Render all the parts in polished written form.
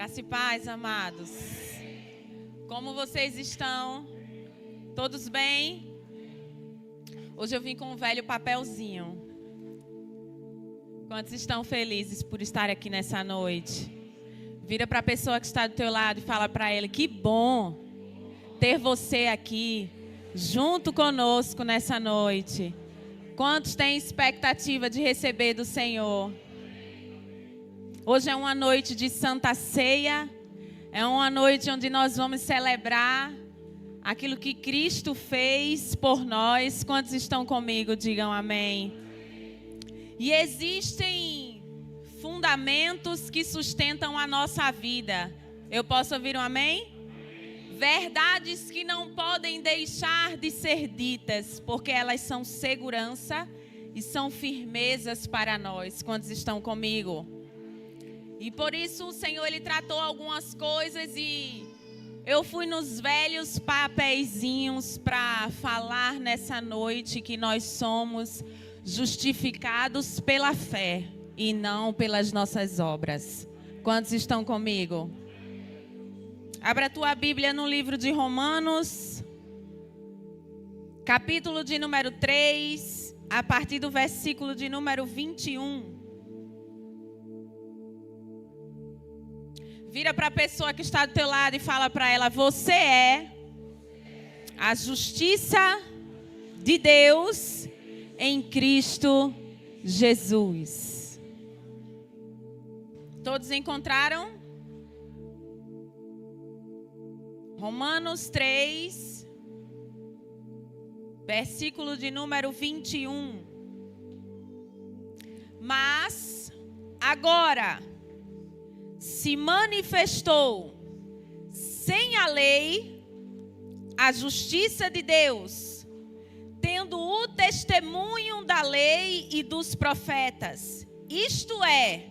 Graça e paz, amados. Como vocês estão? Todos bem? Hoje eu vim com um velho papelzinho. Quantos estão felizes por estar aqui nessa noite? Vira para a pessoa que está do teu lado e fala para ele: que bom ter você aqui junto conosco nessa noite. Quantos têm expectativa de receber do Senhor? Hoje é uma noite de Santa Ceia. É uma noite onde nós vamos celebrar aquilo que Cristo fez por nós. Quantos estão comigo? Digam amém. E existem fundamentos que sustentam a nossa vida. Eu posso ouvir um amém? Verdades que não podem deixar de ser ditas, porque elas são segurança e são firmezas para nós. Quantos estão comigo? E por isso o Senhor, Ele tratou algumas coisas e eu fui nos velhos papeizinhos para falar nessa noite que nós somos justificados pela fé e não pelas nossas obras. Quantos estão comigo? Abra a tua Bíblia no livro de Romanos, capítulo de número 3, a partir do versículo de número 21. Vira para a pessoa que está do teu lado e fala para ela: você é a justiça de Deus em Cristo Jesus. Todos encontraram? Romanos 3, versículo de número 21. Mas agora se manifestou sem a lei a justiça de Deus, tendo o testemunho da lei e dos profetas, isto é,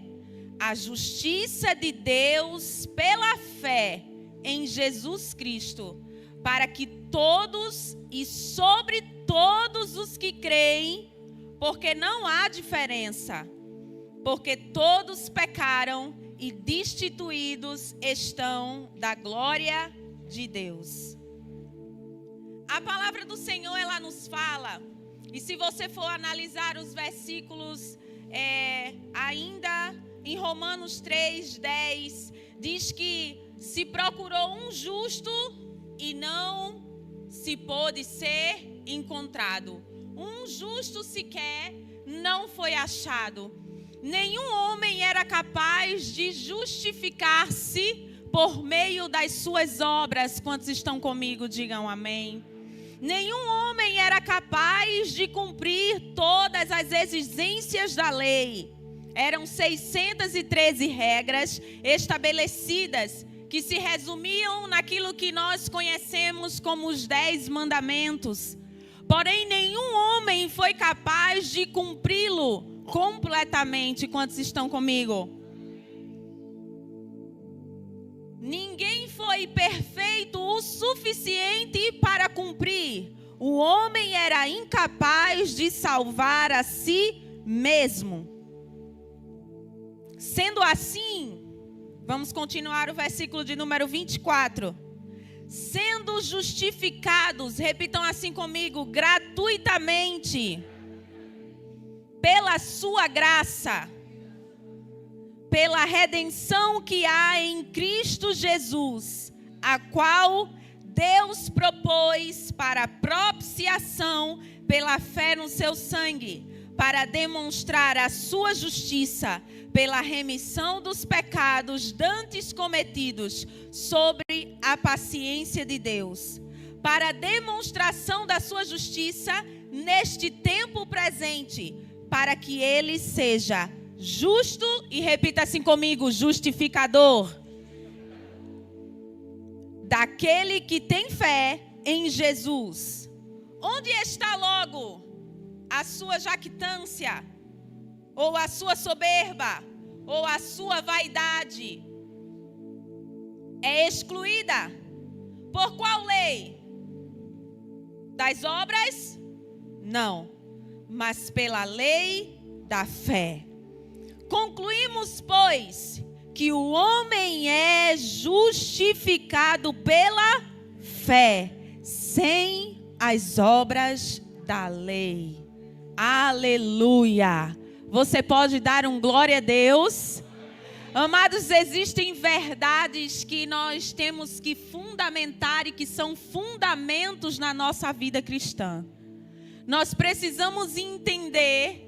a justiça de Deus pela fé em Jesus Cristo, para que todos e sobre todos os que creem, porque não há diferença, porque todos pecaram e destituídos estão da glória de Deus. A palavra do Senhor, ela nos fala, e se você for analisar os versículos, ainda em Romanos 3:10, diz que se procurou um justo e não se pôde ser encontrado. Um justo sequer não foi achado. Nenhum homem era capaz de justificar-se por meio das suas obras. Quantos estão comigo? Digam amém. Nenhum homem era capaz de cumprir todas as exigências da lei. Eram 613 regras estabelecidas que se resumiam naquilo que nós conhecemos como os 10 mandamentos. Porém, nenhum homem foi capaz de cumpri-lo completamente. Quantos estão comigo? Ninguém foi perfeito o suficiente para cumprir. O homem era incapaz de salvar a si mesmo. Sendo assim, vamos continuar o versículo de número 24. Sendo justificados, repitam assim comigo, gratuitamente, pela sua graça, pela redenção que há em Cristo Jesus, a qual Deus propôs para propiciação pela fé no seu sangue, para demonstrar a sua justiça pela remissão dos pecados dantes cometidos sobre a paciência de Deus, para a demonstração da sua justiça neste tempo presente, para que ele seja justo, e repita assim comigo, justificador daquele que tem fé em Jesus. Onde está logo a sua jactância, ou a sua soberba, ou a sua vaidade? É excluída. Por qual lei? Das obras? Não, mas pela lei da fé. Concluímos, pois, que o homem é justificado pela fé, sem as obras da lei. Aleluia! Você pode dar um glória a Deus? Amados, existem verdades que nós temos que fundamentar e que são fundamentos na nossa vida cristã. Nós precisamos entender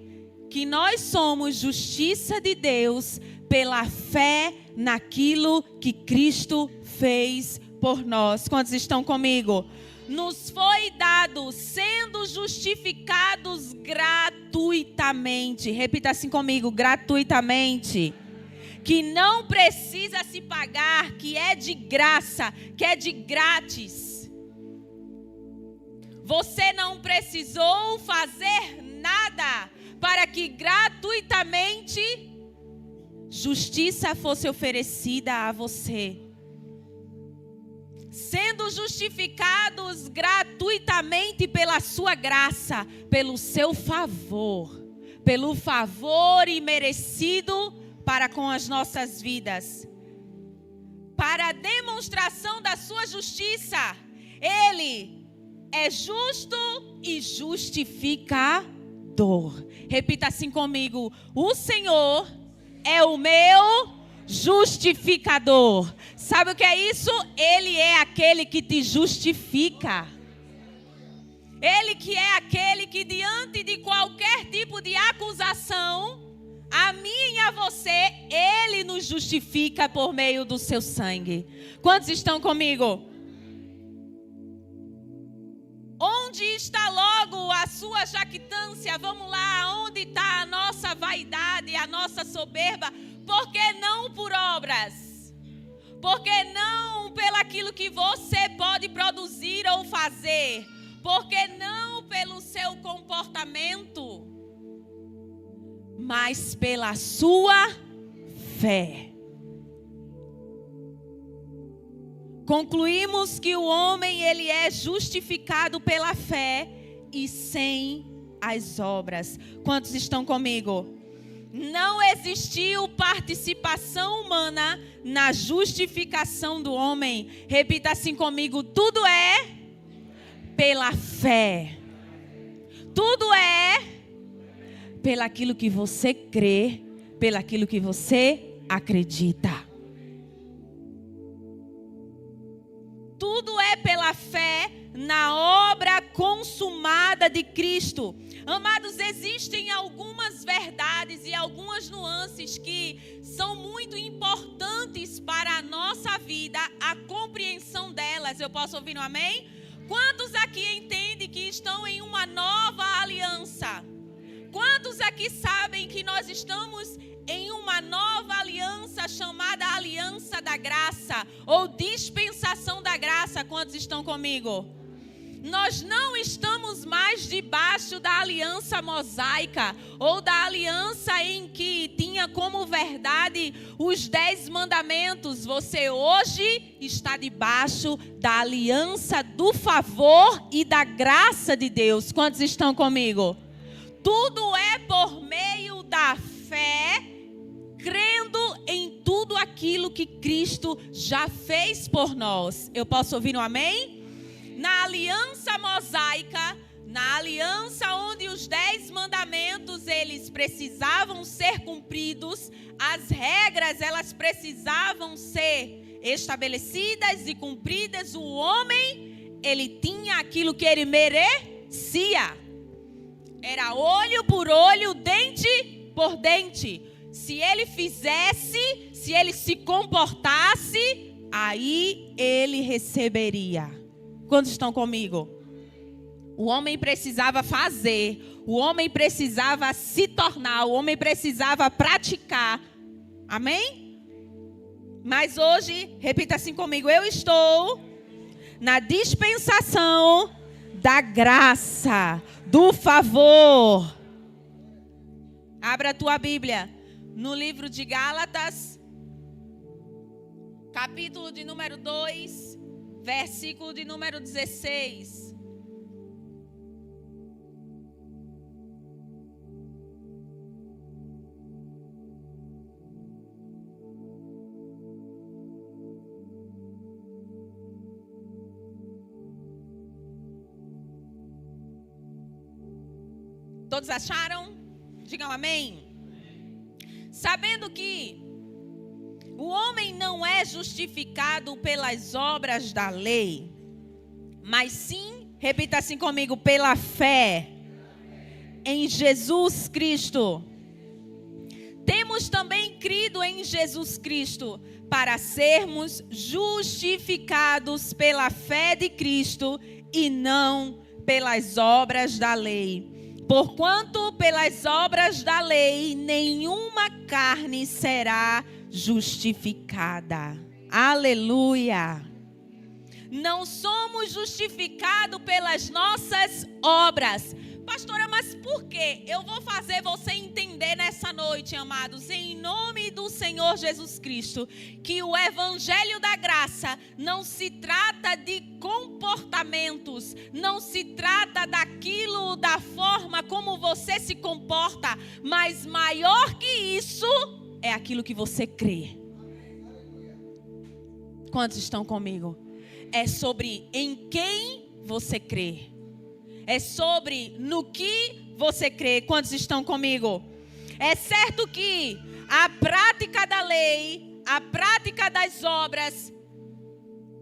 que nós somos justiça de Deus pela fé naquilo que Cristo fez por nós. Quantos estão comigo? Nos foi dado, sendo justificados gratuitamente. Repita assim comigo, gratuitamente. Que não precisa se pagar, que é de graça, que é de grátis. Você não precisou fazer nada para que gratuitamente justiça fosse oferecida a você. Sendo justificados gratuitamente pela sua graça, pelo seu favor, pelo favor imerecido para com as nossas vidas. Para a demonstração da sua justiça, Ele é justo e justificador. Repita assim comigo: o Senhor é o meu justificador. Sabe o que é isso? Ele é aquele que te justifica. Ele que é aquele que diante de qualquer tipo de acusação, a mim e a você, Ele nos justifica por meio do seu sangue. Quantos estão comigo? Onde está logo a sua jactância? Vamos lá, onde está a nossa vaidade, a nossa soberba? Por que não por obras? Por que não pelaquilo que você pode produzir ou fazer? Por que não pelo seu comportamento? Mas pela sua fé. Concluímos que o homem, ele é justificado pela fé e sem as obras. Quantos estão comigo? Não existiu participação humana na justificação do homem. Repita assim comigo: tudo é pela fé. Tudo é pelaquilo que você crê, pelaquilo que você acredita. Tudo é pela fé na obra consumada de Cristo. Amados, existem algumas verdades e algumas nuances que são muito importantes para a nossa vida, a compreensão delas. Eu posso ouvir um amém? Quantos aqui entendem que estão em uma nova aliança? Quantos aqui sabem que nós estamos em uma nova aliança chamada Aliança da Graça ou Dispensação da Graça? Quantos estão comigo? Nós não estamos mais debaixo da aliança mosaica ou da aliança em que tinha como verdade os 10 mandamentos. Você hoje está debaixo da aliança do favor e da graça de Deus. Quantos estão comigo? Tudo é por meio da fé, crendo em tudo aquilo que Cristo já fez por nós. Eu posso ouvir um amém? Na aliança mosaica, na aliança onde os 10 mandamentos eles precisavam ser cumpridos, as regras elas precisavam ser estabelecidas e cumpridas, o homem, ele tinha aquilo que ele merecia. Era olho por olho, dente por dente. Se ele fizesse, se ele se comportasse, aí ele receberia. Quantos estão comigo? O homem precisava fazer, o homem precisava se tornar, o homem precisava praticar. Amém? Mas hoje, repita assim comigo: eu estou na dispensação da graça, do favor. Abra a tua Bíblia no livro de Gálatas, capítulo de número 2, versículo de número 16. Todos acharam? Digam amém. Sabendo que o homem não é justificado pelas obras da lei, mas sim, repita assim comigo, pela fé em Jesus Cristo. Temos também crido em Jesus Cristo para sermos justificados pela fé de Cristo e não pelas obras da lei. Porquanto pelas obras da lei nenhuma carne será justificada. Aleluia! Não somos justificados pelas nossas obras. Pastora, mas por quê? Eu vou fazer você entender nessa noite, amados, em nome do Senhor Jesus Cristo, que o Evangelho da Graça não se trata de comportamentos, não se trata daquilo, da forma como você se comporta, mas maior que isso é aquilo que você crê. Quantos estão comigo? É sobre em quem você crê. É sobre no que você crê. Quantos estão comigo? É certo que a prática da lei, a prática das obras,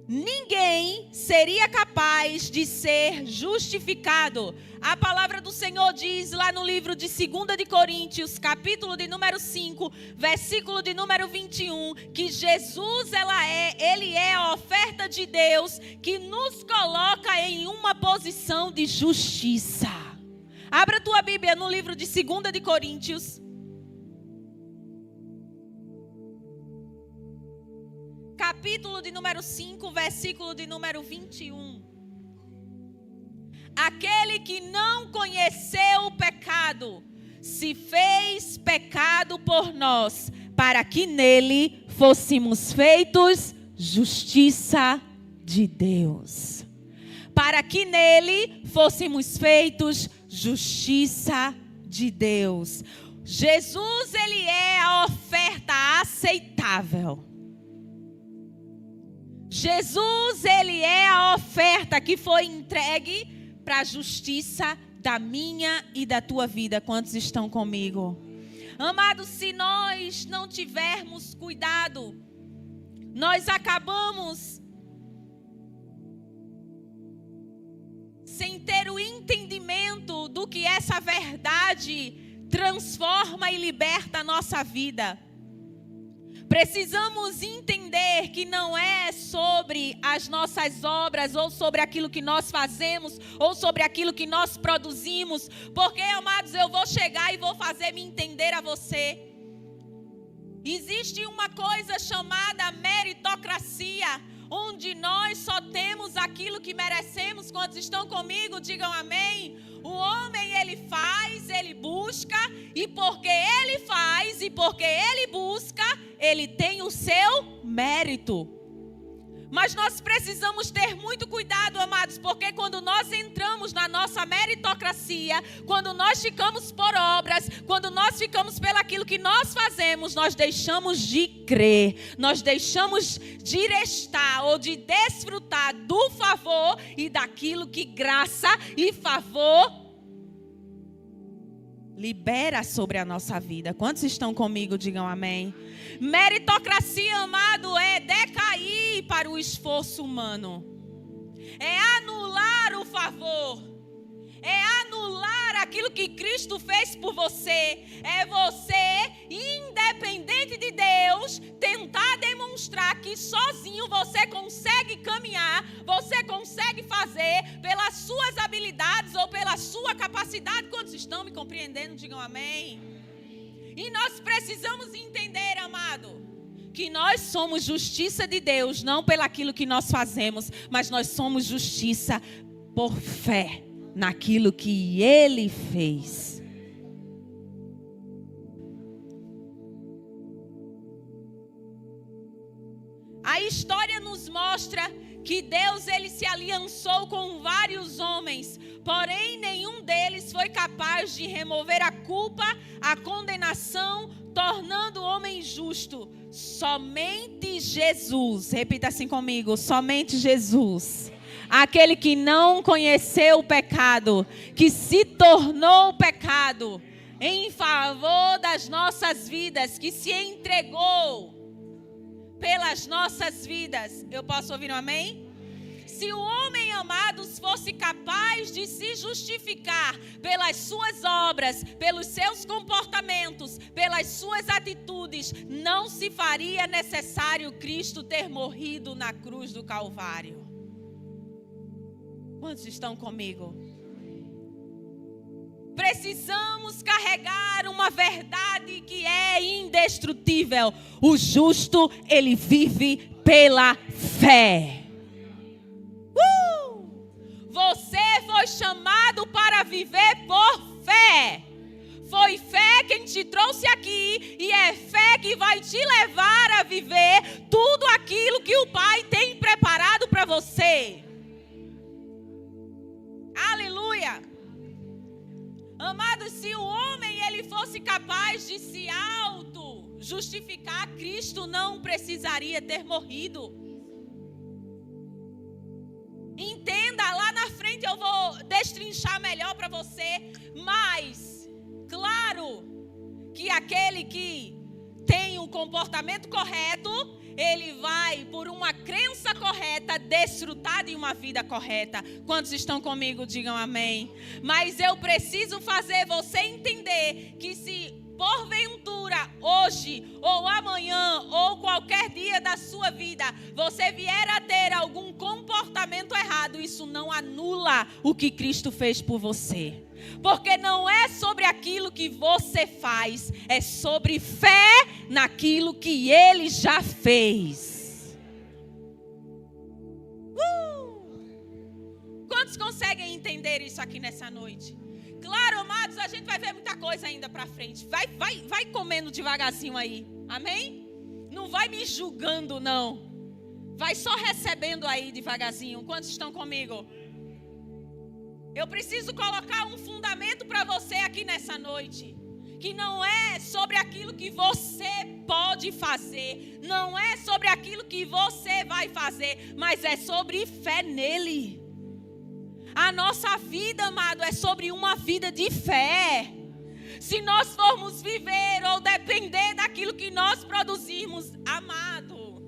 ninguém seria capaz de ser justificado. A palavra do Senhor diz lá no livro de 2 de Coríntios, capítulo de número 5, versículo de número 21, que Jesus, ele é a oferta de Deus que nos coloca em uma posição de justiça. Abra a tua Bíblia no livro de 2 de Coríntios. Capítulo de número 5, versículo de número 21. Aquele que não conheceu o pecado, se fez pecado por nós, para que nele fôssemos feitos justiça de Deus. Para que nele fôssemos feitos justiça de Deus. Jesus, ele é a oferta aceitável. Jesus, ele é a oferta que foi entregue para a justiça da minha e da tua vida. Quantos estão comigo? Amados, se nós não tivermos cuidado, nós acabamos sem ter o entendimento do que essa verdade transforma e liberta a nossa vida. Precisamos entender que não é sobre as nossas obras, ou sobre aquilo que nós fazemos, ou sobre aquilo que nós produzimos. Porque, amados, eu vou chegar e vou fazer me entender a você. Existe uma coisa chamada meritocracia, onde nós só temos aquilo que merecemos. Quantos estão comigo? Digam amém. O homem, ele faz, ele busca, e porque ele faz e porque ele busca, ele tem o seu mérito. Mas nós precisamos ter muito cuidado, amados, porque quando nós entramos na nossa meritocracia, quando nós ficamos por obras, quando nós ficamos pelaquilo que nós fazemos, nós deixamos de crer, nós deixamos de estar ou de desfrutar do favor e daquilo que graça e favor libera sobre a nossa vida. Quantos estão comigo? Digam amém. Meritocracia, amado, é decair para o esforço humano. É anular o favor. É anular aquilo que Cristo fez por você. É você, independente de Deus, tentar demonstrar que sozinho você consegue caminhar, você consegue fazer pelas suas habilidades ou pela sua capacidade. Quantos estão me compreendendo? Digam amém. E nós precisamos entender, amado, que nós somos justiça de Deus, não pelaquilo que nós fazemos, mas nós somos justiça por fé naquilo que Ele fez. A história nos mostra que Deus, ele se aliançou com vários homens, porém nenhum deles foi capaz de remover a culpa, a condenação, tornando o homem justo. Somente Jesus, repita assim comigo, somente Jesus. Aquele que não conheceu o pecado, que se tornou pecado em favor das nossas vidas, que se entregou pelas nossas vidas. Eu posso ouvir um amém? Se o homem, amados, fosse capaz de se justificar pelas suas obras, pelos seus comportamentos, pelas suas atitudes, não se faria necessário Cristo ter morrido na cruz do Calvário. Quantos estão comigo? Precisamos carregar uma verdade que é indestrutível. O justo, ele vive pela fé. Você foi chamado para viver por fé. Foi fé quem te trouxe aqui e é fé que vai te levar a viver tudo aquilo que o Pai tem preparado para você. Aleluia! Amados, se o homem ele fosse capaz de se auto-justificar, Cristo não precisaria ter morrido. Entenda, lá na frente eu vou destrinchar melhor para você, mas claro que aquele que tem o comportamento correto, ele vai, por uma crença correta, desfrutar de uma vida correta. Quantos estão comigo, digam amém. Mas eu preciso fazer você entender que se porventura, hoje, ou amanhã, ou qualquer dia da sua vida, você vier a ter algum comportamento errado, isso não anula o que Cristo fez por você. Porque não é sobre aquilo que você faz, é sobre fé naquilo que Ele já fez. Quantos conseguem entender isso aqui nessa noite? Claro, amados, a gente vai ver muita coisa ainda pra frente. Vai comendo devagarzinho aí. Amém? Não vai me julgando, não. Vai só recebendo aí devagarzinho. Quantos estão comigo? Eu preciso colocar um fundamento para você aqui nessa noite. Que não é sobre aquilo que você pode fazer. Não é sobre aquilo que você vai fazer. Mas é sobre fé nele. A nossa vida, amado, é sobre uma vida de fé. Se nós formos viver ou depender daquilo que nós produzimos, amado,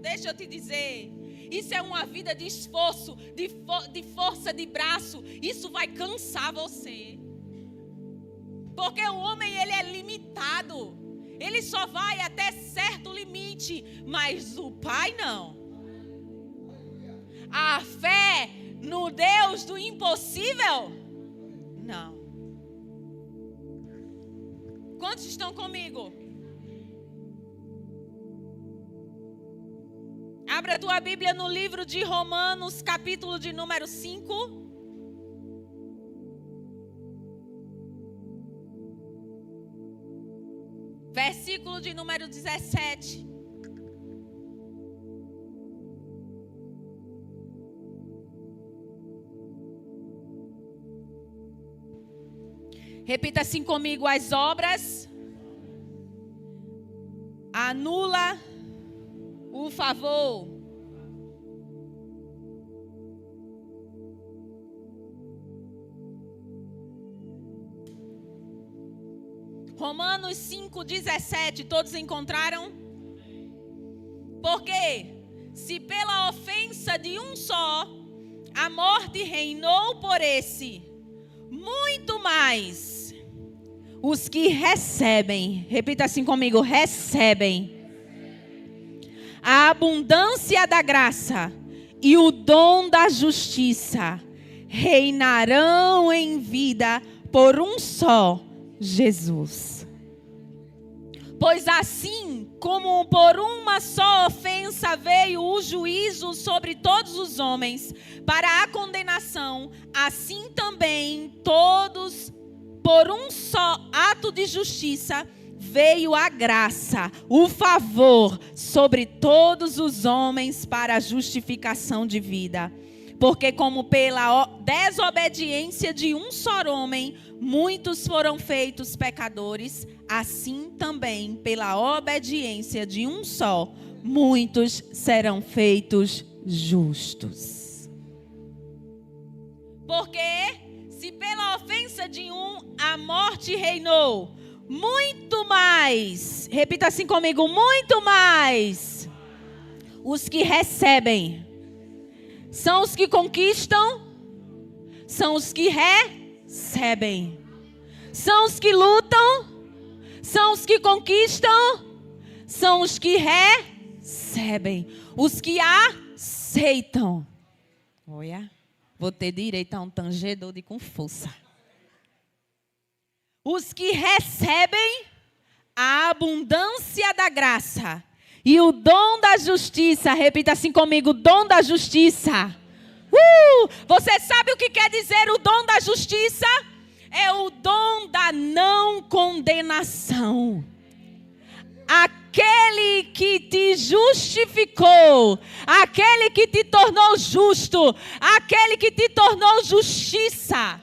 deixa eu te dizer, isso é uma vida de esforço, de força de braço. Isso vai cansar você. Porque o homem, ele é limitado. Ele só vai até certo limite, mas o Pai não. A fé no Deus do impossível? Não. Quantos estão comigo? Abra a tua Bíblia no livro de Romanos, capítulo de número 5. Versículo de número 17. Repita assim comigo: as obras anula o favor. Romanos 5:17, todos encontraram? Porque se pela ofensa de um só a morte reinou por esse, muito mais os que recebem, repita assim comigo, recebem a abundância da graça e o dom da justiça, reinarão em vida por um só, Jesus. Pois assim como por uma só ofensa veio o juízo sobre todos os homens para a condenação, assim também todos, por um só ato de justiça, veio a graça, o favor sobre todos os homens para a justificação de vida. Porque como pela desobediência de um só homem, muitos foram feitos pecadores, assim também pela obediência de um só, muitos serão feitos justos. a morte reinou. Muito mais, repita assim comigo, muito mais. Os que recebem são os que conquistam, são os que recebem. São os que lutam, são os que conquistam, são os que recebem. Os que aceitam. Olha, vou ter direito a um tangedor de com força. Os que recebem a abundância da graça e o dom da justiça. Repita assim comigo, dom da justiça. Você sabe o que quer dizer o dom da justiça? É o dom da não condenação. Aquele que te justificou, aquele que te tornou justo, aquele que te tornou justiça.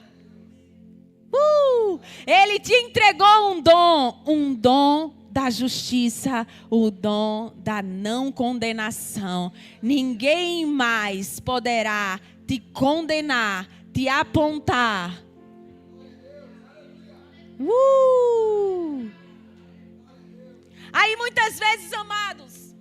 Ele te entregou um dom da justiça, o dom da não condenação. Ninguém mais poderá te condenar, te apontar. Aí muitas vezes, amados,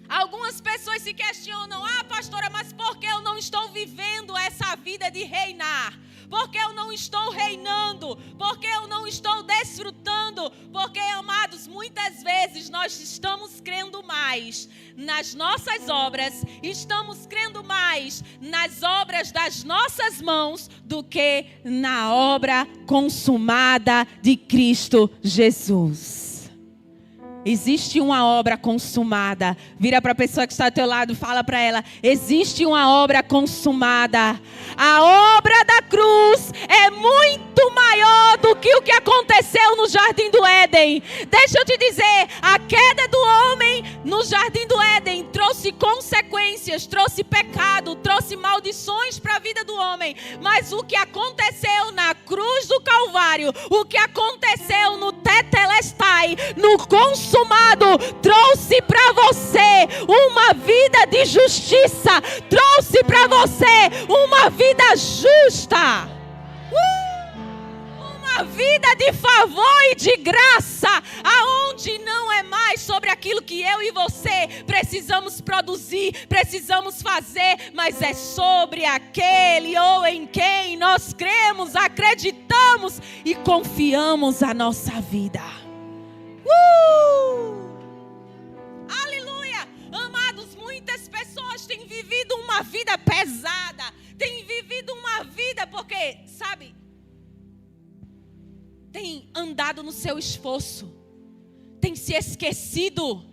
algumas pessoas se questionam: pastora, mas por que eu não estou vivendo essa vida de reinar? Por que eu não estou reinando? Por que eu não estou desfrutando? Porque, amados, muitas vezes nós estamos crendo mais nas nossas obras, estamos crendo mais nas obras das nossas mãos do que na obra consumada de Cristo Jesus. Existe uma obra consumada. Vira para a pessoa que está ao teu lado, fala para ela: existe uma obra consumada. A obra da cruz é muito maior do que o que aconteceu no Jardim do Éden. Deixa eu te dizer, a queda do homem no Jardim do Éden trouxe consequências, trouxe pecado, trouxe maldições para a vida do homem. Mas o que aconteceu na cruz do Calvário, o que aconteceu no Tetelestai, no consumado, trouxe para você uma vida de justiça, trouxe para você uma vida justa, uma vida de favor e de graça, aonde não é mais sobre aquilo que eu e você precisamos produzir, precisamos fazer, mas é sobre aquele ou em quem nós cremos, acreditamos e confiamos a nossa vida. Aleluia! Amados, muitas pessoas têm vivido uma vida pesada, têm vivido uma vida porque, sabe, tem andado no seu esforço, tem se esquecido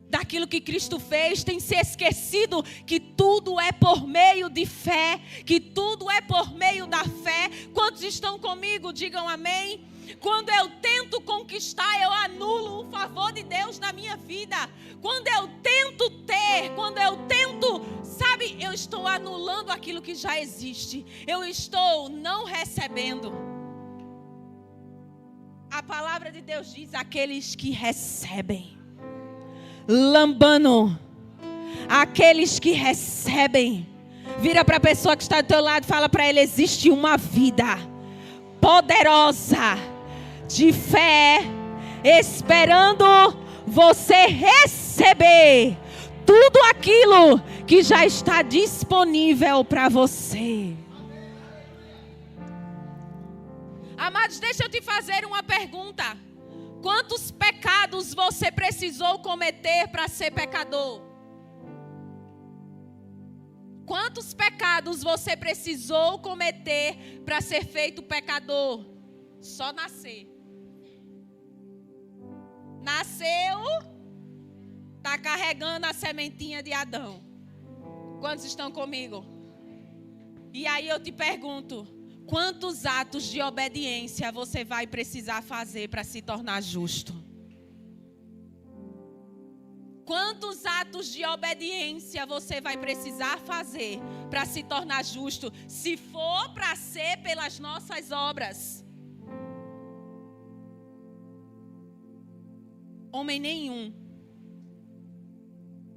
daquilo que Cristo fez, tem se esquecido que tudo é por meio de fé, que tudo é por meio da fé. Quantos estão comigo? Digam amém. Quando eu tento conquistar, eu anulo o favor de Deus na minha vida. Quando eu tento ter, quando eu tento, sabe, eu estou anulando aquilo que já existe. Eu estou não recebendo. A palavra de Deus diz: aqueles que recebem. Lambano, aqueles que recebem. Vira para a pessoa que está do teu lado e fala para ele: existe uma vida poderosa de fé, esperando você receber tudo aquilo que já está disponível para você. Amados, deixa eu te fazer uma pergunta. Quantos pecados você precisou cometer para ser pecador? Quantos pecados você precisou cometer para ser feito pecador? Só nascer. Nasceu, está carregando a sementinha de Adão. Quantos estão comigo? E aí eu te pergunto: quantos atos de obediência você vai precisar fazer para se tornar justo? Quantos atos de obediência você vai precisar fazer para se tornar justo? Se for para ser pelas nossas obras. Homem nenhum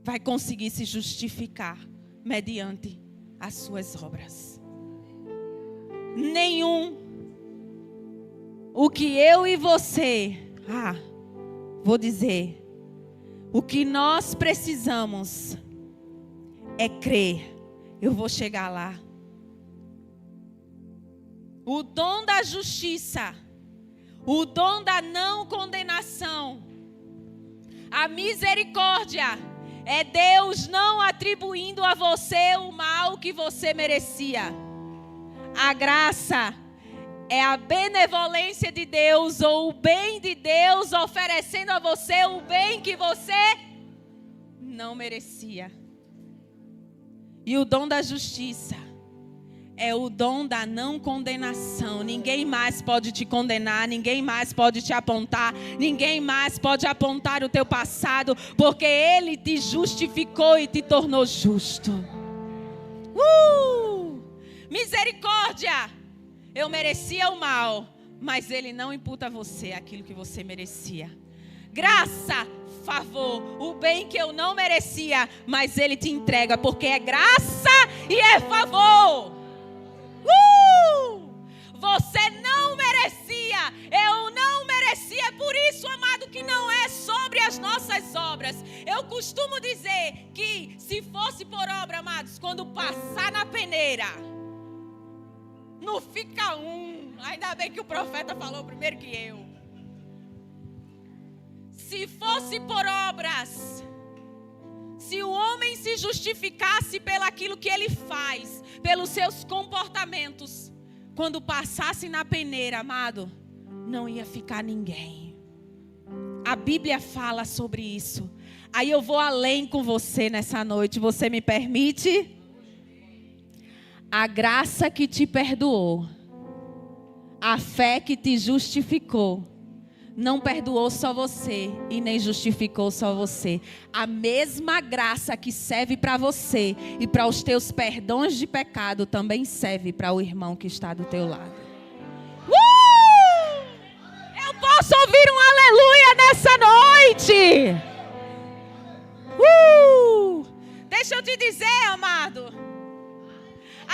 vai conseguir se justificar mediante as suas obras. Nenhum. O que eu e você, vou dizer, o que nós precisamos é crer. Eu vou chegar lá. O dom da justiça, o dom da não condenação, a misericórdia é Deus não atribuindo a você o mal que você merecia. A graça é a benevolência de Deus ou o bem de Deus oferecendo a você o bem que você não merecia. E o dom da justiça é o dom da não condenação. Ninguém mais pode te condenar, ninguém mais pode te apontar, ninguém mais pode apontar o teu passado, porque Ele te justificou e te tornou justo. Misericórdia! Eu merecia o mal, mas Ele não imputa a você aquilo que você merecia. Graça, favor, o bem que eu não merecia, mas Ele te entrega, porque é graça e é favor. Você não merecia, eu não merecia, por isso, amado, que não é sobre as nossas obras. Eu costumo dizer que se fosse por obra, amados, quando passar na peneira, não fica ainda bem que o profeta falou primeiro que eu. Se fosse por obras, se o homem se justificasse pelaquilo que ele faz, pelos seus comportamentos, quando passasse na peneira, amado, não ia ficar ninguém. A Bíblia fala sobre isso. Aí eu vou além com você nessa noite. Você me permite? A graça que te perdoou, a fé que te justificou, não perdoou só você e nem justificou só você. A mesma graça que serve para você e para os teus perdões de pecado também serve para o irmão que está do teu lado. Eu posso ouvir um aleluia nessa noite. Deixa eu te dizer, amado.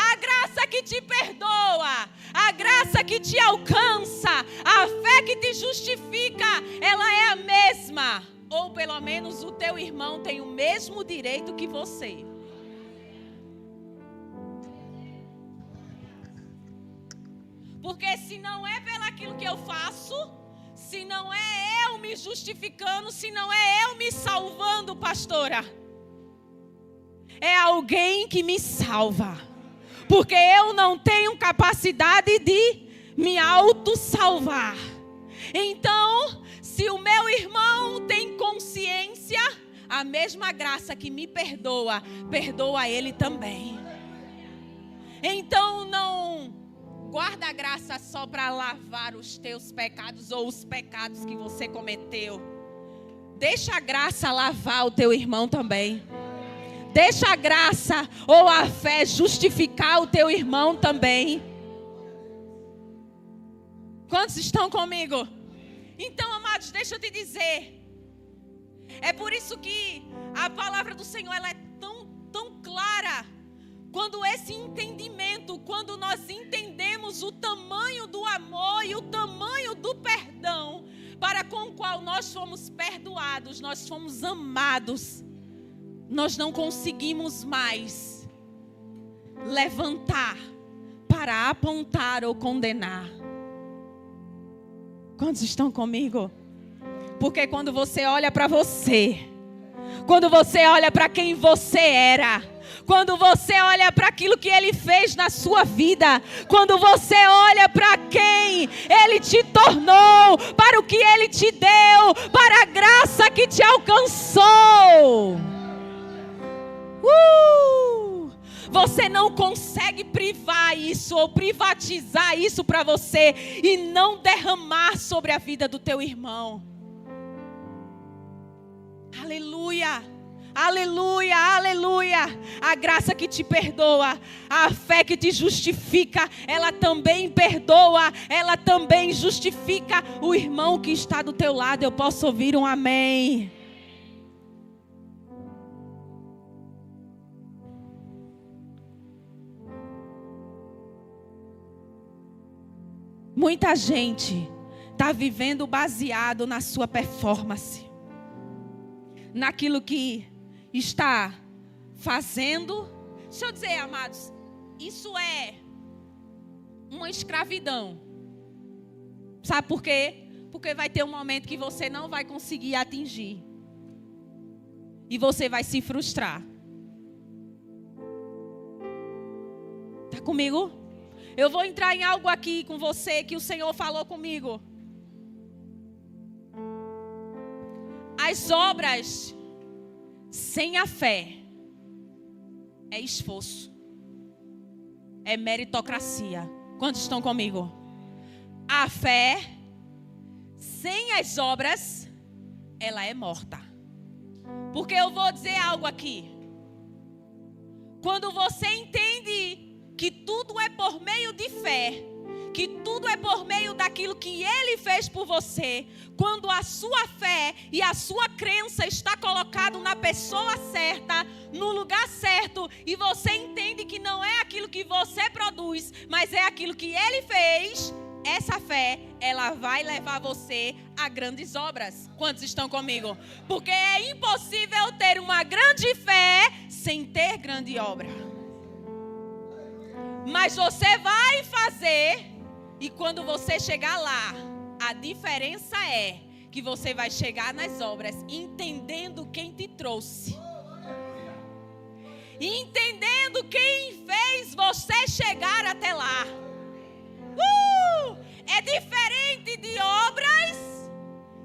A graça que te perdoa, a graça que te alcança, a fé que te justifica, ela é a mesma. Ou pelo menos o teu irmão tem o mesmo direito que você. Porque se não é pelaquilo que eu faço, se não é eu me justificando, se não é eu me salvando, pastora, é alguém que me salva. Porque eu não tenho capacidade de me auto-salvar. Então, se o meu irmão tem consciência, a mesma graça que me perdoa, perdoa ele também. Então, não guarda a graça só para lavar os teus pecados ou os pecados que você cometeu. Deixa a graça lavar o teu irmão também. Deixa a graça ou a fé justificar o teu irmão também. Quantos estão comigo? Então, amados, deixa eu te dizer. É por isso que a palavra do Senhor ela é tão clara. Quando esse entendimento, quando nós entendemos o tamanho do amor e o tamanho do perdão para com o qual nós fomos perdoados, nós fomos amados. Nós não conseguimos mais levantar para apontar ou condenar. Quantos estão comigo? Porque quando você olha para você, quando você olha para quem você era, quando você olha para aquilo que Ele fez na sua vida, quando você olha para quem Ele te tornou, para o que Ele te deu, para a graça que te alcançou. Você não consegue privar isso ou privatizar isso para você e não derramar sobre a vida do teu irmão. Aleluia, aleluia, aleluia. A graça que te perdoa, a fé que te justifica, ela também perdoa, ela também justifica o irmão que está do teu lado. Eu posso ouvir um amém? Muita gente está vivendo baseado na sua performance, naquilo que está fazendo. Deixa eu dizer, amados, isso é uma escravidão. Sabe por quê? Porque vai ter um momento que você não vai conseguir atingir. E você vai se frustrar. Está comigo? Eu vou entrar em algo aqui com você que o Senhor falou comigo. As obras sem a fé é esforço. É meritocracia. Quantos estão comigo? A fé sem as obras, ela é morta. Porque eu vou dizer algo aqui. Quando você entende que tudo é por meio de fé, que tudo é por meio daquilo que Ele fez por você, quando a sua fé e a sua crença está colocado na pessoa certa, no lugar certo, e você entende que não é aquilo que você produz, mas é aquilo que Ele fez, essa fé, ela vai levar você a grandes obras. Quantos estão comigo? Porque é impossível ter uma grande fé sem ter grande obra. Mas você vai fazer, e quando você chegar lá, a diferença é que você vai chegar nas obras entendendo quem te trouxe. Entendendo quem fez você chegar até lá. É diferente de obras,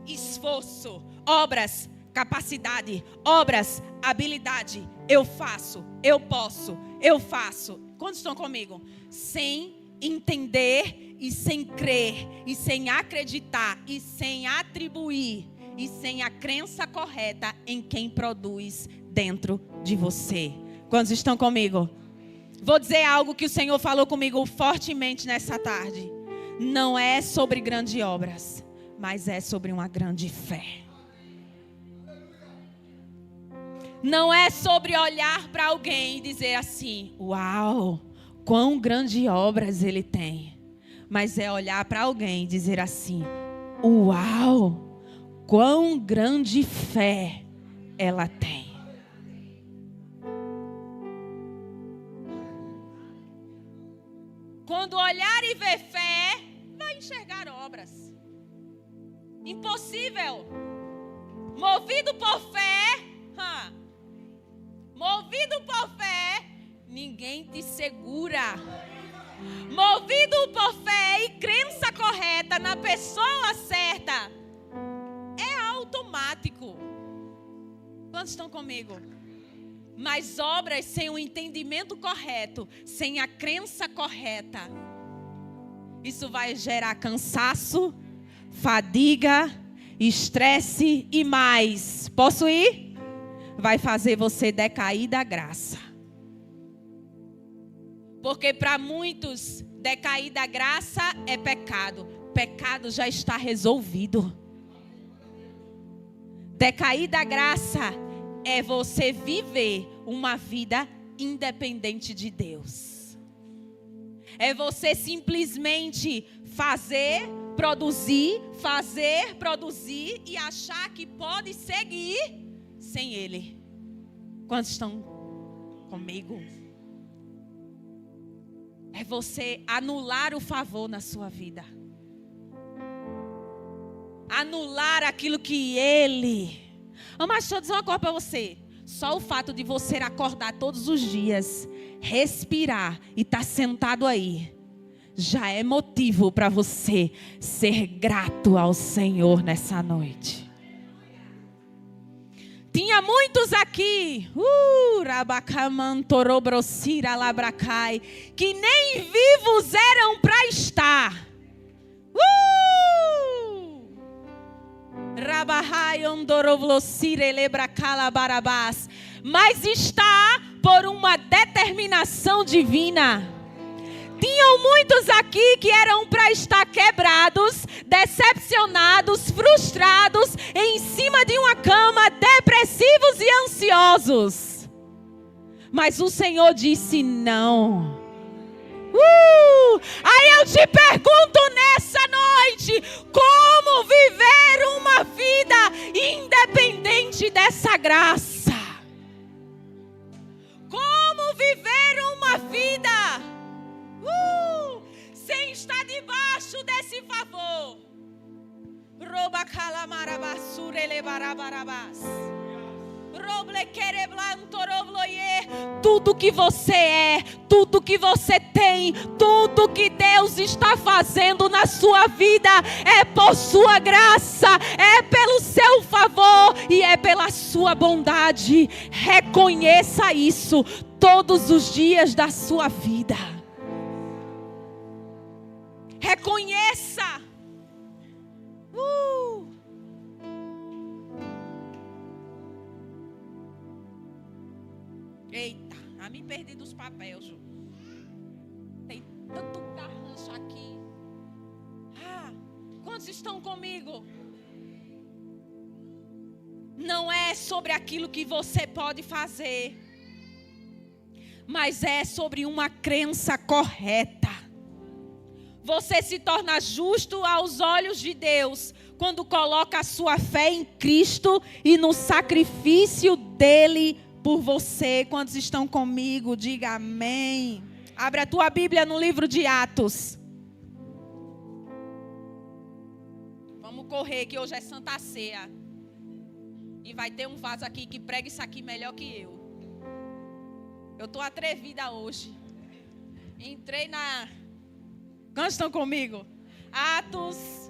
esforço. Obras, capacidade. Obras, habilidade. Eu faço, eu posso, eu faço. Quantos estão comigo? Sem entender e sem crer e sem acreditar e sem atribuir e sem a crença correta em quem produz dentro de você. Quantos estão comigo? Vou dizer algo que o Senhor falou comigo fortemente nessa tarde. Não é sobre grandes obras, mas é sobre uma grande fé. Não é sobre olhar para alguém e dizer assim: uau, quão grandes obras ele tem. Mas é olhar para alguém e dizer assim: uau, quão grande fé ela tem. Quando olhar e ver fé, vai enxergar obras. Impossível. Movido por fé, movido por fé, ninguém te segura. Movido por fé e crença correta na pessoa certa, é automático. Quantos estão comigo? Mas obras sem o entendimento correto, sem a crença correta, isso vai gerar cansaço, fadiga, estresse e mais. Posso ir? Vai fazer você decair da graça. Porque para muitos, decair da graça é pecado. Pecado já está resolvido. Decair da graça é você viver uma vida independente de Deus. É você simplesmente fazer, produzir e achar que pode seguir sem Ele. Quantos estão comigo? É você anular o favor na sua vida. Anular aquilo que Ele... Mas deixa eu dizer uma coisa para você. Só o fato de você acordar todos os dias, respirar e estar sentado aí, já é motivo para você ser grato ao Senhor nessa noite. Tinha muitos aqui, que nem vivos eram para estar. Mas está por uma determinação divina. Tinham muitos aqui que eram para estar quebrados, decepcionados, frustrados, em cima de uma cama, depressivos e ansiosos. Mas o Senhor disse não. Aí eu te pergunto nessa noite, como viver uma vida independente dessa graça? Como viver uma vida sem estar debaixo desse favor? Tudo que você é, tudo que você tem, tudo que Deus está fazendo na sua vida é por sua graça, é pelo seu favor e é pela sua bondade. Reconheça isso todos os dias da sua vida. Reconheça. Eita, a me perdi dos papéis, Ju. Tem tanto garrancho aqui. Quantos estão comigo? Não é sobre aquilo que você pode fazer, mas é sobre uma crença correta. Você se torna justo aos olhos de Deus quando coloca a sua fé em Cristo e no sacrifício dele por você. Quantos estão comigo? Diga amém. Abre a tua Bíblia no livro de Atos. Vamos correr que hoje é Santa Ceia. E vai ter um vaso aqui que prega isso aqui melhor que eu. Eu estou atrevida hoje. Entrei na... Quantos estão comigo? Atos.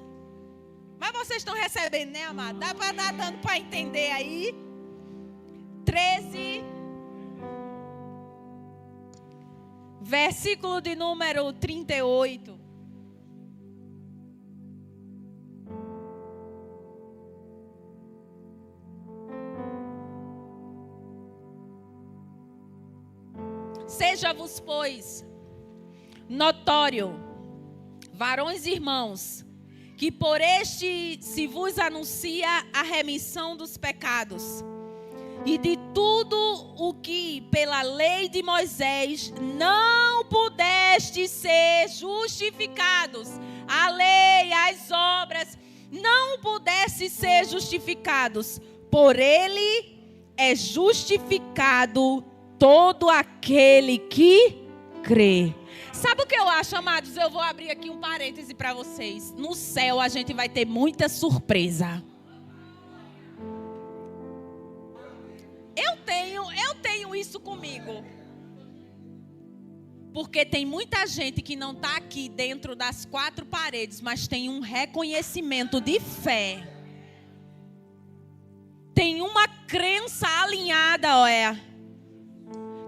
Mas vocês estão recebendo, né, amado? Dá para dar dando para entender aí. 13. Versículo de número 38. Seja-vos, pois, notório, varões e irmãos, que por este se vos anuncia a remissão dos pecados, e de tudo o que pela lei de Moisés não pudeste ser justificados. A lei, as obras, não pudesse ser justificados. Por ele é justificado todo aquele que crê. Sabe o que eu acho, amados? Eu vou abrir aqui um parêntese para vocês. No céu a gente vai ter muita surpresa. Eu tenho isso comigo. Porque tem muita gente que não está aqui dentro das quatro paredes, mas tem um reconhecimento de fé. Tem uma crença alinhada, olha.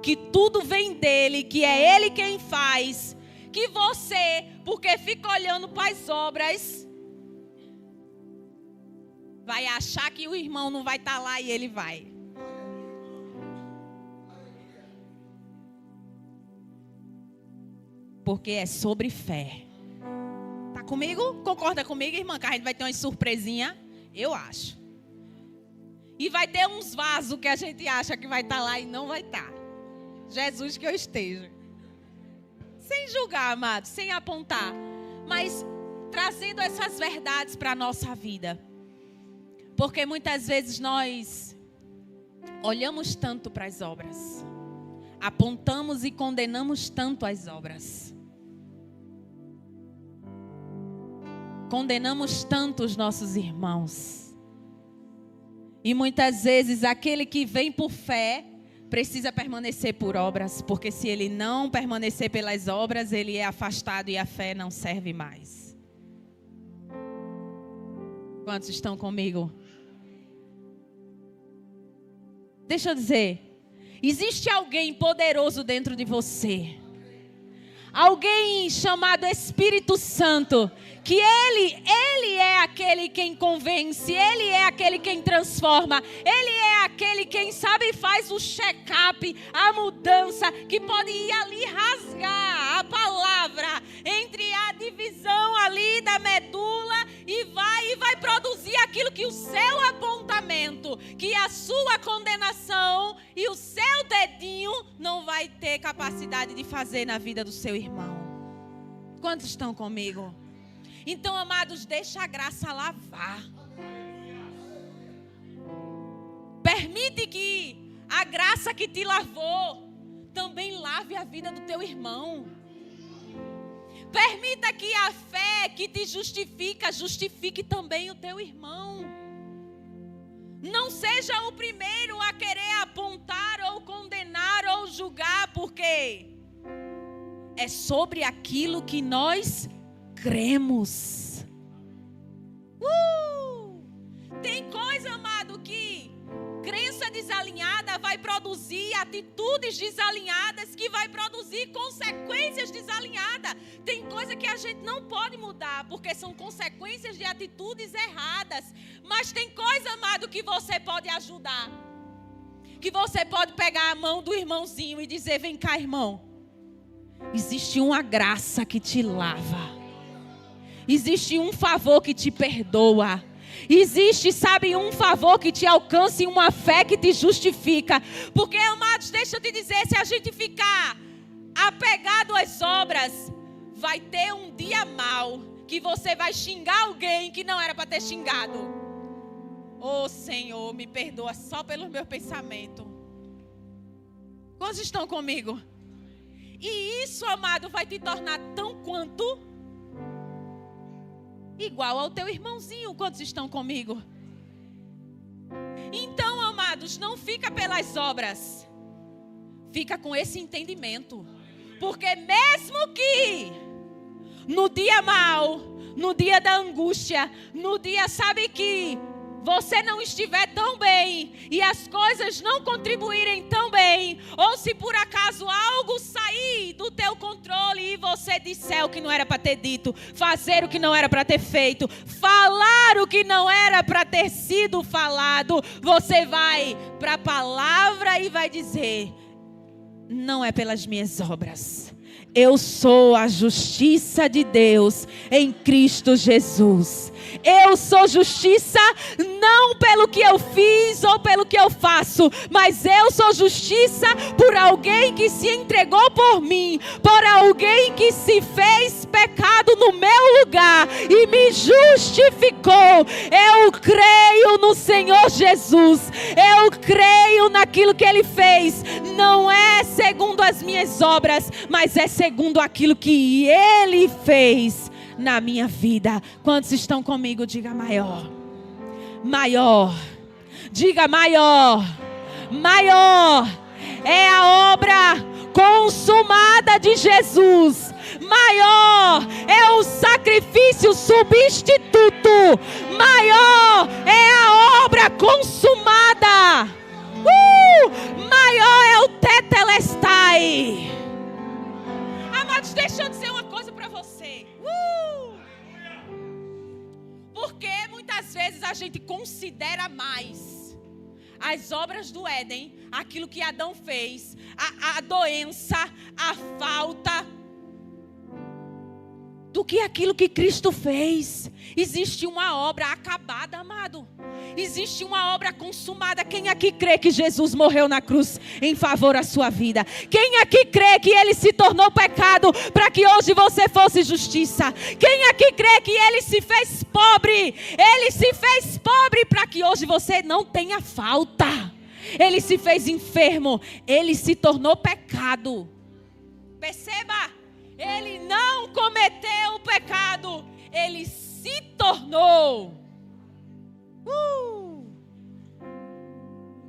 Que tudo vem dele, que é ele quem faz. Que você, porque fica olhando para as obras, vai achar que o irmão não vai estar lá e ele vai. Porque é sobre fé. Tá comigo? Concorda comigo, irmã? Que a gente vai ter uma surpresinha? Eu acho. E vai ter uns vasos que a gente acha que vai estar lá e não vai estar. Jesus que eu esteja. Sem julgar, amados, sem apontar. Mas trazendo essas verdades para a nossa vida. Porque muitas vezes nós olhamos tanto para as obras. Apontamos e condenamos tanto as obras. Condenamos tanto os nossos irmãos. E muitas vezes aquele que vem por fé precisa permanecer por obras, porque se ele não permanecer pelas obras, ele é afastado e a fé não serve mais. Quantos estão comigo? Deixa eu dizer, existe alguém poderoso dentro de você. Alguém chamado Espírito Santo, que ele é aquele quem convence, ele é aquele quem transforma, ele é aquele quem sabe faz o check-up, a mudança, que pode ir ali rasgar a palavra entre a divisão ali da medula e vai produzir aquilo que o seu apontamento, que a sua condenação e o seu dedinho não vai ter capacidade de fazer na vida do seu irmão. Quantos estão comigo? Então, amados, deixa a graça lavar. Permite que a graça que te lavou também lave a vida do teu irmão. Permita que a fé que te justifica, justifique também o teu irmão. Não seja o primeiro a querer apontar ou condenar ou julgar, porque é sobre aquilo que nós cremos. Tem coisa, amado, que crença desalinhada vai produzir atitudes desalinhadas, que vai produzir consequências desalinhadas. Tem coisa que a gente não pode mudar, porque são consequências de atitudes erradas. Mas tem coisa, amado, que você pode ajudar. Que você pode pegar a mão do irmãozinho e dizer: vem cá, irmão. Existe uma graça que te lava. Existe um favor que te perdoa. Existe, sabe, um favor que te alcança e uma fé que te justifica. Porque, amados, deixa eu te dizer, se a gente ficar apegado às obras, vai ter um dia mau que você vai xingar alguém que não era para ter xingado. Oh, Senhor, me perdoa só pelo meu pensamento. Quantos estão comigo? E isso, amado, vai te tornar tão quanto igual ao teu irmãozinho. Quantos estão comigo? Então, amados, não fica pelas obras. Fica com esse entendimento. Porque mesmo que no dia mau, no dia da angústia, no dia, sabe, que você não estiver tão bem e as coisas não contribuírem tão bem, ou se por acaso algo sair do teu controle e você disser o que não era para ter dito, fazer o que não era para ter feito, falar o que não era para ter sido falado, você vai para a palavra e vai dizer: não é pelas minhas obras. Eu sou a justiça de Deus em Cristo Jesus. Eu sou justiça não pelo que eu fiz ou pelo que eu faço, mas eu sou justiça por alguém que se entregou por mim, por alguém que se fez pecado no meu lugar e me justificou. Eu creio no Senhor Jesus. Eu creio naquilo que Ele fez. Não é segundo as minhas obras, mas é segundo aquilo que Ele fez na minha vida. Quantos estão comigo? Diga maior. Maior. Diga maior. Maior é a obra consumada de Jesus. Maior é o sacrifício substituto. Maior é a obra consumada. Maior é o tetelestai. Amados, deixa eu dizer uma coisa para você. Porque muitas vezes a gente considera mais as obras do Éden, aquilo que Adão fez, a doença, a falta, do que aquilo que Cristo fez. Existe uma obra acabada, amado. Existe uma obra consumada. Quem aqui crê que Jesus morreu na cruz em favor da sua vida? Quem aqui crê que Ele se tornou pecado para que hoje você fosse justiça? Quem aqui crê que Ele se fez pobre? Ele se fez pobre para que hoje você não tenha falta. Ele se fez enfermo. Ele se tornou pecado. Perceba, Ele não cometeu o pecado. Ele se tornou.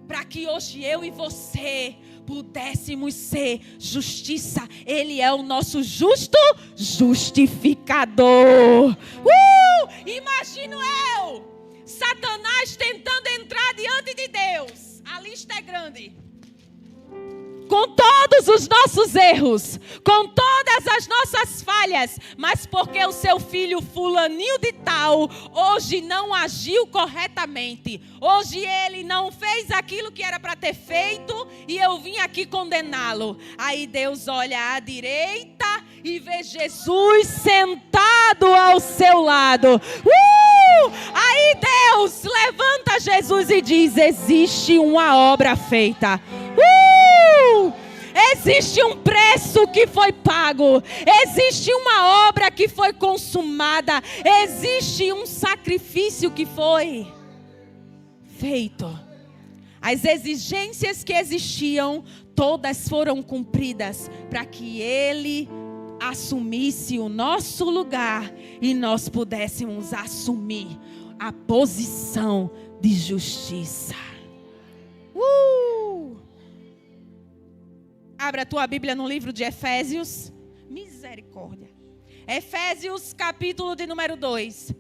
Para que hoje eu e você pudéssemos ser justiça. Ele é o nosso justo justificador. Imagino eu, Satanás tentando entrar diante de Deus. A lista é grande. Com todos os nossos erros, com todas as nossas falhas, mas porque o seu filho fulaninho de tal hoje não agiu corretamente, hoje ele não fez aquilo que era para ter feito e eu vim aqui condená-lo. Aí Deus olha à direita e vê Jesus sentado ao seu lado. Aí Deus levanta Jesus e diz: existe uma obra feita. Existe um preço que foi pago. Existe uma obra que foi consumada. Existe um sacrifício que foi feito. As exigências que existiam, todas foram cumpridas para que Ele assumisse o nosso lugar e nós pudéssemos assumir a posição de justiça. Abra a tua Bíblia no livro de Efésios. Misericórdia. Efésios, capítulo de número 2.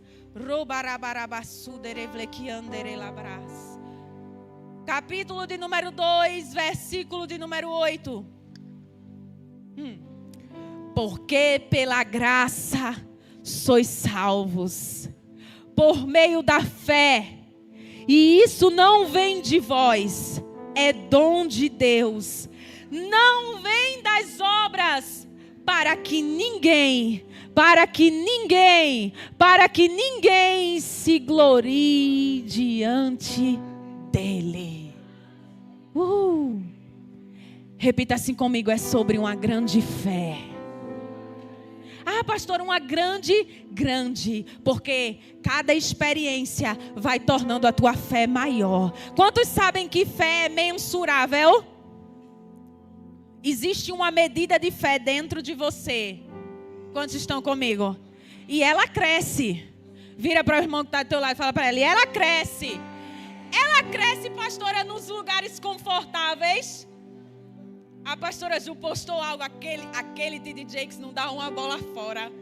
Capítulo de número 2, versículo de número 8. Porque pela graça sois salvos, por meio da fé. E isso não vem de vós, é dom de Deus. Não vem das obras, para que ninguém se glorie diante dele. Repita assim comigo, é sobre uma grande fé. Ah, pastor, uma grande, porque cada experiência vai tornando a tua fé maior. Quantos sabem que fé é mensurável? Existe uma medida de fé dentro de você. Quantos estão comigo? E ela cresce. Vira para o irmão que está do teu lado e fala para ela, e ela cresce. Ela cresce, pastora, nos lugares confortáveis. A pastora Ju postou algo, aquele TD Jakes não dá uma bola fora.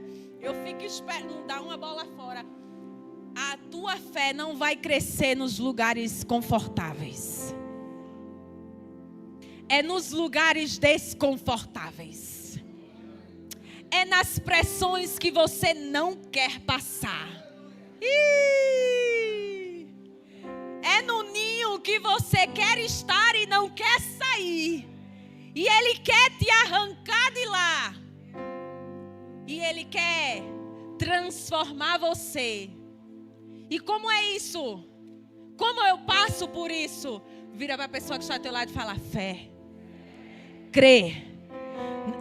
Eu fico esperando, não dá uma bola fora. A tua fé não vai crescer nos lugares confortáveis. É nos lugares desconfortáveis. É nas pressões que você não quer passar. É no ninho que você quer estar e não quer sair. E Ele quer te arrancar de lá. E Ele quer transformar você. E como é isso? Como eu passo por isso? Vira para a pessoa que está ao teu lado e fala, fé. Crê.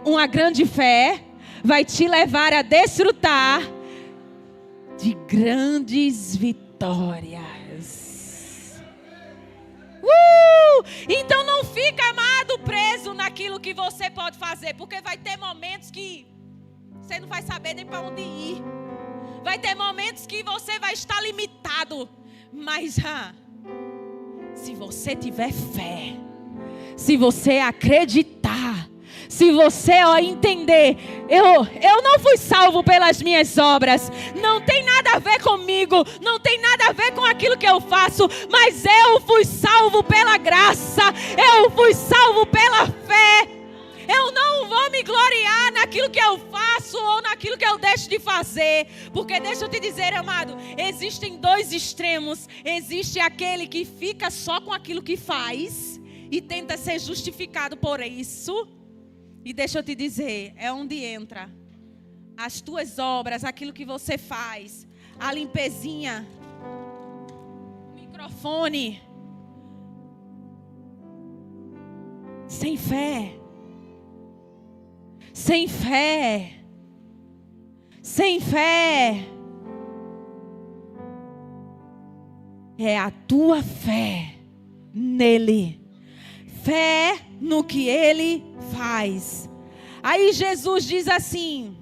Uma grande fé vai te levar a desfrutar de grandes vitórias. Então não fica, amado, preso naquilo que você pode fazer, porque vai ter momentos que você não vai saber nem para onde ir. Vai ter momentos que você vai estar limitado. Mas se você tiver fé, se você acreditar, se você entender, eu não fui salvo pelas minhas obras, não tem nada a ver comigo, não tem nada a ver com aquilo que eu faço, mas eu fui salvo pela graça, eu fui salvo pela fé. Eu não vou me gloriar naquilo que eu faço ou naquilo que eu deixo de fazer. Porque deixa eu te dizer, amado, existem dois extremos. Existe aquele que fica só com aquilo que faz e tenta ser justificado por isso. E deixa eu te dizer, é onde entra as tuas obras, aquilo que você faz, a limpezinha, o microfone. Sem fé. Sem fé. Sem fé. É a tua fé nele. Fé no que ele faz. Aí Jesus diz assim.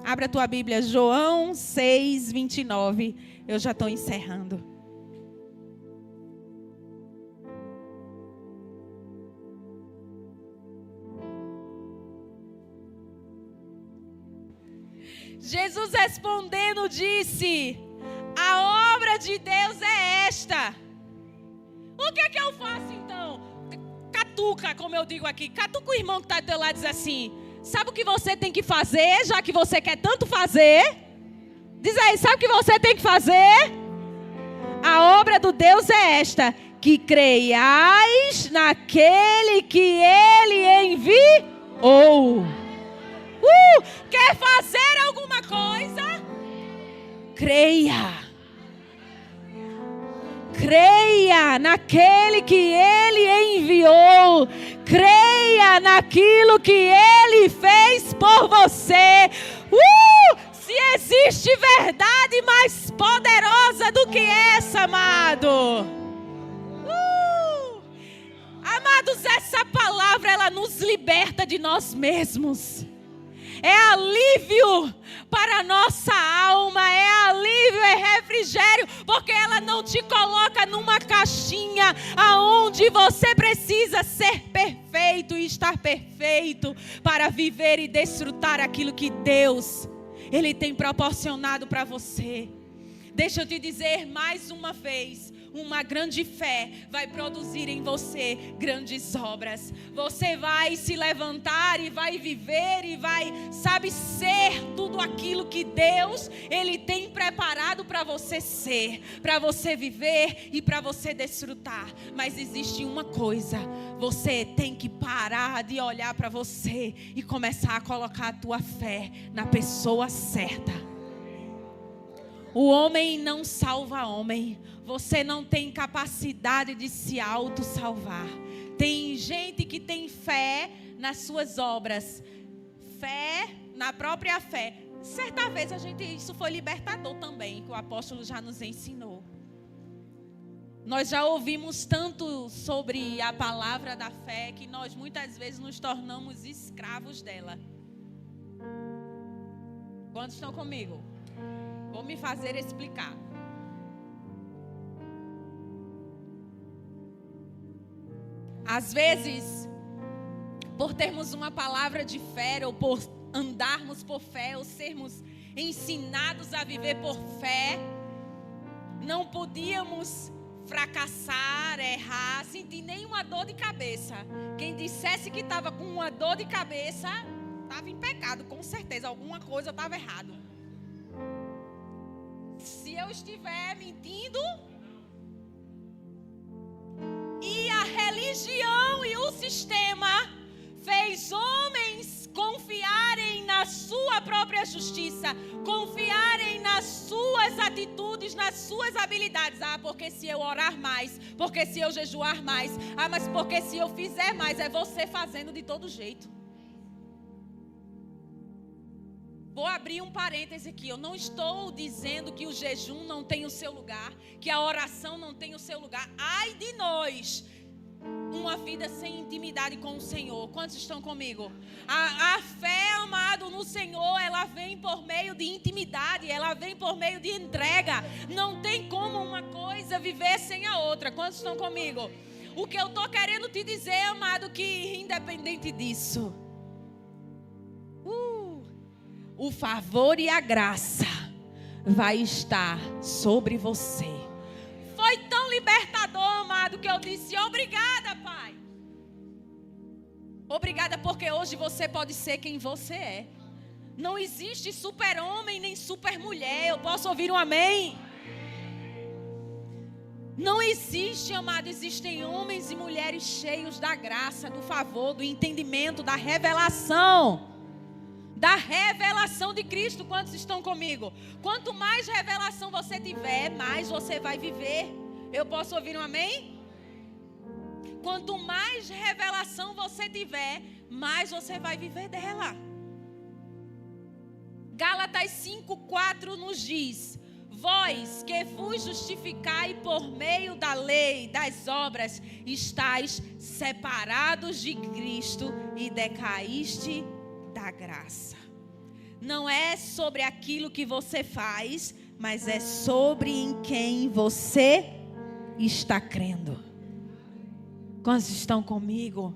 Abre a tua Bíblia, João 6, 29. Eu já estou encerrando. Jesus respondendo disse: a obra de Deus é esta. O que é que eu faço então? Catuca, como eu digo aqui. Catuca o irmão que está do teu lado e diz assim: sabe o que você tem que fazer, já que você quer tanto fazer? Diz aí, sabe o que você tem que fazer? A obra do Deus é esta: que creiais naquele que ele enviou. Quer fazer alguma coisa? Creia. Creia naquele que ele enviou. Creia naquilo que Ele fez por você. Se existe verdade mais poderosa do que essa, amado. Amados, essa palavra, ela nos liberta de nós mesmos. É alívio para a nossa alma, é alívio, é refrigério, porque ela não te coloca numa caixinha aonde você precisa ser perfeito e estar perfeito para viver e desfrutar aquilo que Deus, Ele tem proporcionado para você. Deixa eu te dizer mais uma vez, uma grande fé vai produzir em você grandes obras. Você vai se levantar e vai viver e vai, ser tudo aquilo que Deus, Ele tem preparado para você ser, para você viver e para você desfrutar. Mas existe uma coisa, você tem que parar de olhar para você e começar a colocar a tua fé na pessoa certa. O homem não salva homem. Você não tem capacidade de se auto-salvar. Tem gente que tem fé nas suas obras. Fé na própria fé. Certa vez isso foi libertador também, que o apóstolo já nos ensinou. Nós já ouvimos tanto sobre a palavra da fé que nós muitas vezes nos tornamos escravos dela. Quantos estão comigo? Vou me fazer explicar. Às vezes, por termos uma palavra de fé, ou por andarmos por fé, ou sermos ensinados a viver por fé, não podíamos fracassar, errar, sentir nenhuma dor de cabeça. Quem dissesse que estava com uma dor de cabeça, estava em pecado, com certeza, alguma coisa estava errado. Se eu estiver mentindo, e a religião e o sistema fez homens confiarem na sua própria justiça, confiarem nas suas atitudes, nas suas habilidades. Porque se eu orar mais, porque se eu jejuar mais, mas porque se eu fizer mais, é você fazendo de todo jeito. Vou abrir um parêntese aqui. Eu não estou dizendo que o jejum não tem o seu lugar, que a oração não tem o seu lugar. Ai de nós, uma vida sem intimidade com o Senhor. Quantos estão comigo? A fé, amado, no Senhor, ela vem por meio de intimidade, ela vem por meio de entrega. Não tem como uma coisa viver sem a outra. Quantos estão comigo? O que eu estou querendo te dizer, amado, que independente disso, o favor e a graça vai estar sobre você. Foi tão libertador, amado, que eu disse: obrigada, Pai. Obrigada, porque hoje você pode ser quem você é. Não existe super-homem nem super-mulher. Eu posso ouvir um amém? Não existe, amado. Existem homens e mulheres cheios da graça, do favor, do entendimento, da revelação. Da revelação de Cristo. Quantos estão comigo? Quanto mais revelação você tiver, mais você vai viver. Eu posso ouvir um amém? Quanto mais revelação você tiver, mais você vai viver dela. Gálatas 5:4 nos diz: vós que vos justificai por meio da lei, das obras, estáis separados de Cristo e decaíste da graça. Não é sobre aquilo que você faz, mas é sobre em quem você está crendo. Quantos estão comigo?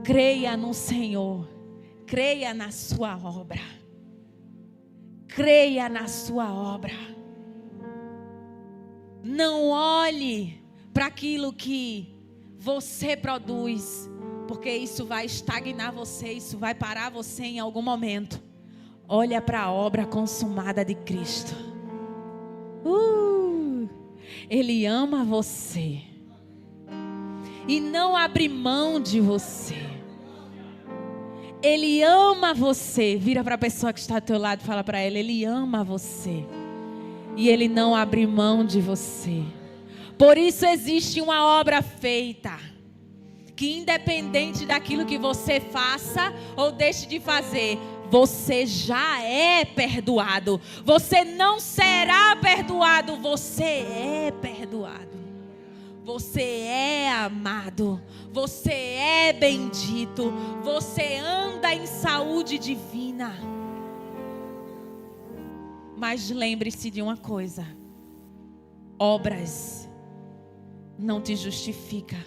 Creia no Senhor, creia na sua obra, creia na sua obra. Não olhe para aquilo que você produz, porque isso vai estagnar você, isso vai parar você em algum momento. Olha para a obra consumada de Cristo. Ele ama você e não abre mão de você. Ele ama você. Vira para a pessoa que está ao teu lado e fala para ela: Ele ama você e Ele não abre mão de você. Por isso existe uma obra feita. que independente daquilo que você faça ou deixe de fazer, você já é perdoado. Você não será perdoado, você é perdoado. Você é amado, você é bendito, você anda em saúde divina. Mas lembre-se de uma coisa: obras não te justifica.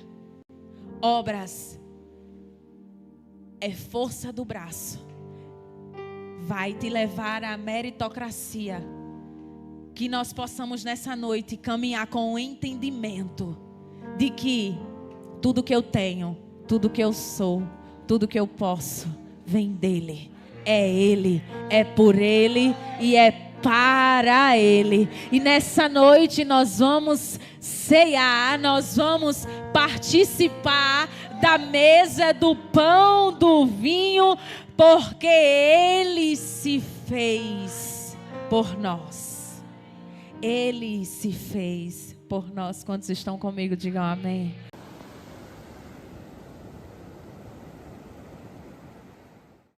Obras é força do braço. Vai te levar à meritocracia. Que nós possamos nessa noite caminhar com o entendimento de que tudo que eu tenho, tudo que eu sou, tudo que eu posso, vem dele. É ele, é por ele e é para ele. E nessa noite nós vamos cear, nós vamos participar da mesa, do pão, do vinho, porque ele se fez por nós. Ele se fez por nós. Quantos estão comigo, digam amém.